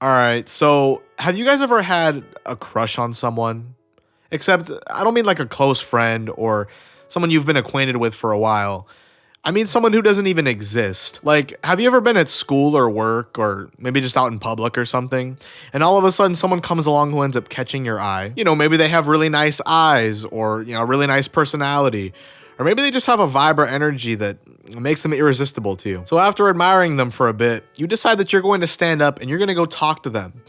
All right, so have you guys ever had a crush on someone? Except, I don't mean like a close friend or someone you've been acquainted with for a while. I mean someone who doesn't even exist. Like, have you ever been at school or work or maybe just out in public or something, and all of a sudden someone comes along who ends up catching your eye? You know, maybe they have really nice eyes or, a really nice personality. Or maybe they just have a vibrant energy that makes them irresistible to you. So after admiring them for a bit, you decide that you're going to stand up and you're going to go talk to them.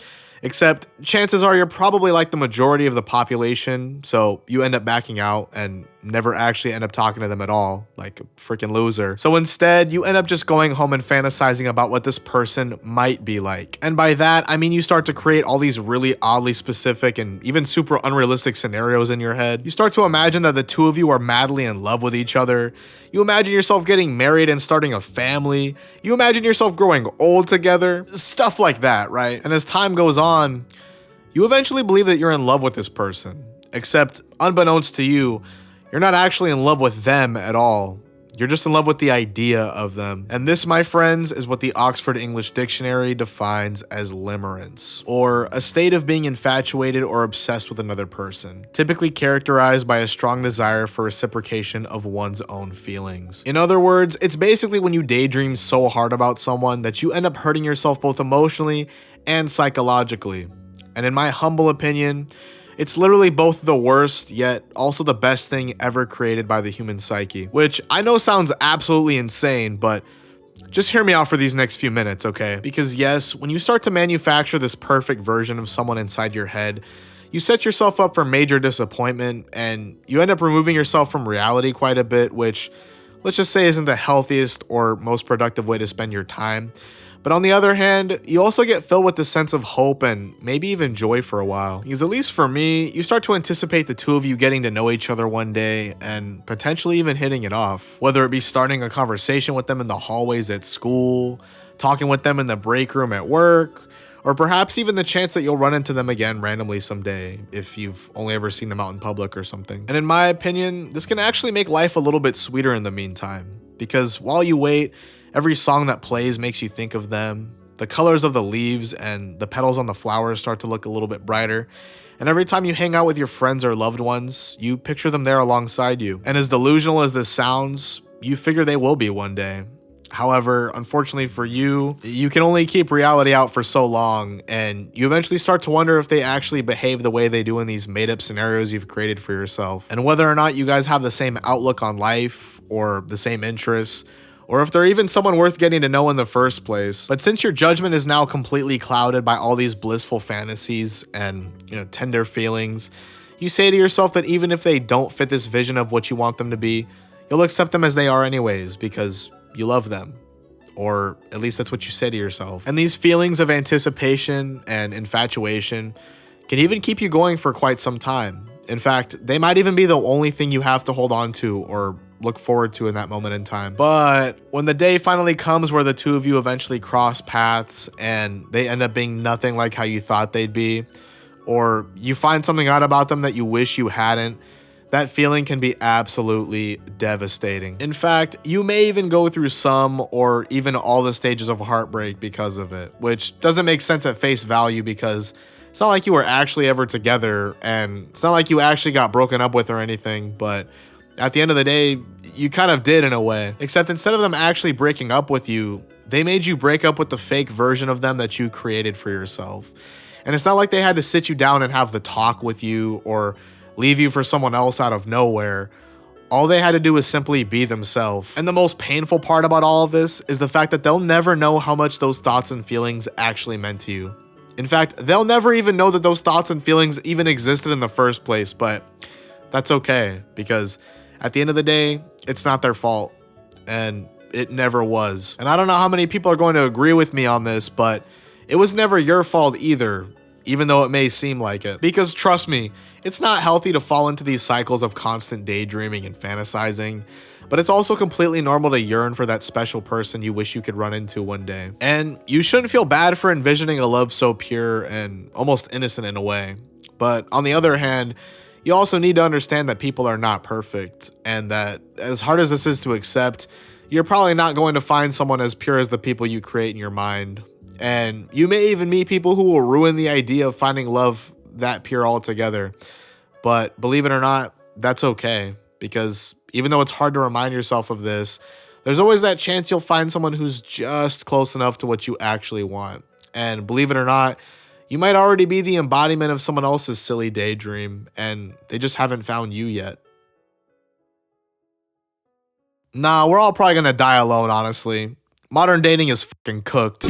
Except chances are you're probably like the majority of the population, so you end up backing out and never actually end up talking to them at all, like a freaking loser. So instead, you end up just going home and fantasizing about what this person might be like. And by that, I mean you start to create all these really oddly specific and even super unrealistic scenarios in your head. You start to imagine that the two of you are madly in love with each other. You imagine yourself getting married and starting a family. You imagine yourself growing old together. Stuff like that, right? And as time goes on, you eventually believe that you're in love with this person. Except, unbeknownst to you, you're not actually in love with them at all. You're just in love with the idea of them. And this, my friends, is what the Oxford English Dictionary defines as limerence, or a state of being infatuated or obsessed with another person, typically characterized by a strong desire for reciprocation of one's own feelings. In other words, it's basically when you daydream so hard about someone that you end up hurting yourself both emotionally and psychologically. And in my humble opinion, it's literally both the worst, yet also the best thing ever created by the human psyche. Which I know sounds absolutely insane, but just hear me out for these next few minutes, okay? Because yes, when you start to manufacture this perfect version of someone inside your head, you set yourself up for major disappointment, and you end up removing yourself from reality quite a bit, which, let's just say, isn't the healthiest or most productive way to spend your time. But on the other hand, you also get filled with this sense of hope and maybe even joy for a while. Because at least for me, you start to anticipate the two of you getting to know each other one day and potentially even hitting it off. Whether it be starting a conversation with them in the hallways at school, talking with them in the break room at work, or perhaps even the chance that you'll run into them again randomly someday if you've only ever seen them out in public or something. And in my opinion, this can actually make life a little bit sweeter in the meantime. Because while you wait, every song that plays makes you think of them. The colors of the leaves and the petals on the flowers start to look a little bit brighter. And every time you hang out with your friends or loved ones, you picture them there alongside you. And as delusional as this sounds, you figure they will be one day. However, unfortunately for you, you can only keep reality out for so long, and you eventually start to wonder if they actually behave the way they do in these made-up scenarios you've created for yourself. And whether or not you guys have the same outlook on life or the same interests, or if they're even someone worth getting to know in the first place. But since your judgment is now completely clouded by all these blissful fantasies and, tender feelings, you say to yourself that even if they don't fit this vision of what you want them to be, you'll accept them as they are anyways because you love them. Or at least that's what you say to yourself. And these feelings of anticipation and infatuation can even keep you going for quite some time. In fact, they might even be the only thing you have to hold on to or look forward to in that moment in time. But when the day finally comes where the two of you eventually cross paths and they end up being nothing like how you thought they'd be, or you find something out about them that you wish you hadn't, that feeling can be absolutely devastating. In fact, you may even go through some or even all the stages of heartbreak because of it, which doesn't make sense at face value because it's not like you were actually ever together and it's not like you actually got broken up with or anything, but at the end of the day, you kind of did in a way. Except instead of them actually breaking up with you, they made you break up with the fake version of them that you created for yourself. And it's not like they had to sit you down and have the talk with you or leave you for someone else out of nowhere. All they had to do was simply be themselves. And the most painful part about all of this is the fact that they'll never know how much those thoughts and feelings actually meant to you. In fact, they'll never even know that those thoughts and feelings even existed in the first place, but that's okay because at the end of the day, it's not their fault, and it never was. And I don't know how many people are going to agree with me on this, but it was never your fault either, even though it may seem like it. Because trust me, it's not healthy to fall into these cycles of constant daydreaming and fantasizing, but it's also completely normal to yearn for that special person you wish you could run into one day. And you shouldn't feel bad for envisioning a love so pure and almost innocent in a way. But on the other hand, you also need to understand that people are not perfect, and that as hard as this is to accept, you're probably not going to find someone as pure as the people you create in your mind. And you may even meet people who will ruin the idea of finding love that pure altogether. But believe it or not, that's okay. Because even though it's hard to remind yourself of this, there's always that chance you'll find someone who's just close enough to what you actually want. And believe it or not, you might already be the embodiment of someone else's silly daydream, and they just haven't found you yet. Nah, we're all probably gonna die alone, honestly. Modern dating is fucking cooked.